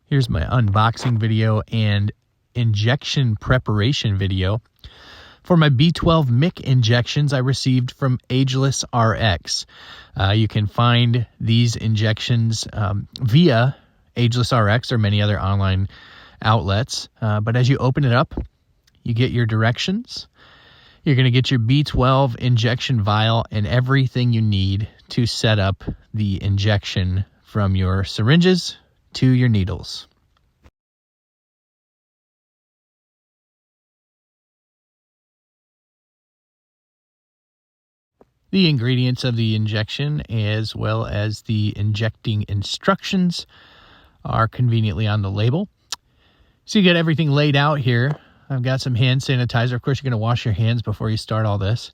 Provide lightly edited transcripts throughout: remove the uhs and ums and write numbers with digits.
Here's my unboxing video and injection preparation video for my B12 MIC injections I received from Ageless RX. You can find these injections via Ageless RX or many other online outlets. But as you open it up, you get your directions. You're going to get your B12 injection vial and everything you need to set up the injection from your syringes to your needles. The ingredients of the injection, as well as the injecting instructions, are conveniently on the label. So you get everything laid out here. I've got some hand sanitizer. Of course, you're going to wash your hands before you start all this.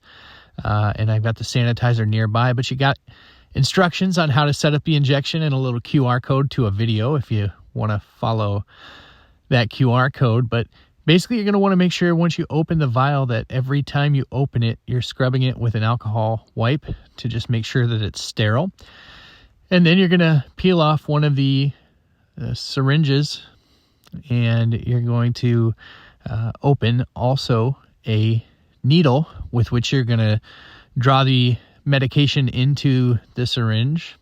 And I've got the sanitizer nearby, but you got instructions on how to set up the injection and a little QR code to a video if you want to follow that QR code. But basically, you're going to want to make sure once you open the vial that every time you open it, you're scrubbing it with an alcohol wipe to just make sure that it's sterile. And then you're going to peel off one of the syringes, and you're going to open also a needle with which you're going to draw the medication into the syringe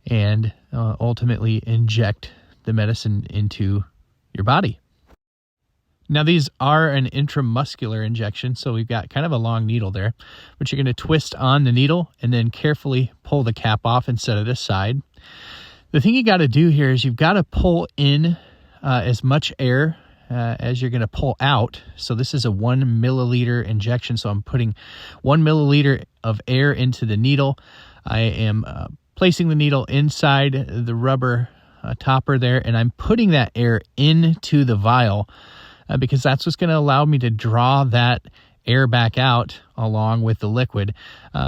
and ultimately inject the medicine into your body. Now, these are an intramuscular injection, so we've got kind of a long needle there, but you're going to twist on the needle and then carefully pull the cap off and set it aside. The thing you got to do here is you've got to pull in as much air as you're going to pull out. So this is a 1 milliliter injection, so I'm putting 1 milliliter of air into the needle. I am placing the needle inside the rubber topper there, and I'm putting that air into the vial because that's what's going to allow me to draw that air back out along with the liquid.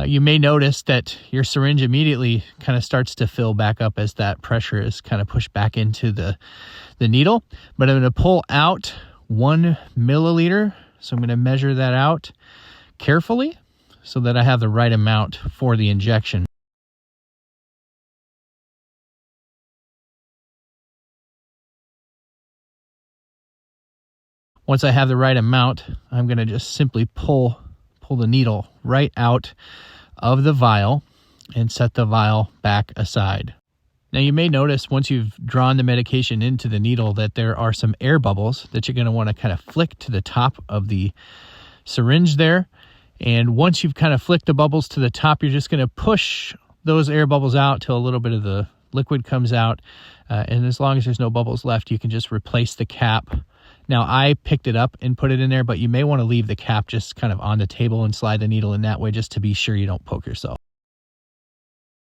You may notice that your syringe immediately kind of starts to fill back up as that pressure is kind of pushed back into the needle. But I'm going to pull out 1 milliliter. So I'm going to measure that out carefully so that I have the right amount for the injection. Once I have the right amount, I'm going to just simply pull the needle right out of the vial and set the vial back aside. Now, you may notice once you've drawn the medication into the needle that there are some air bubbles that you're going to want to kind of flick to the top of the syringe there. And once you've kind of flicked the bubbles to the top, you're just going to push those air bubbles out till a little bit of the liquid comes out. And as long as there's no bubbles left, you can just replace the cap. Now, I picked it up and put it in there, but you may want to leave the cap just kind of on the table and slide the needle in that way just to be sure you don't poke yourself.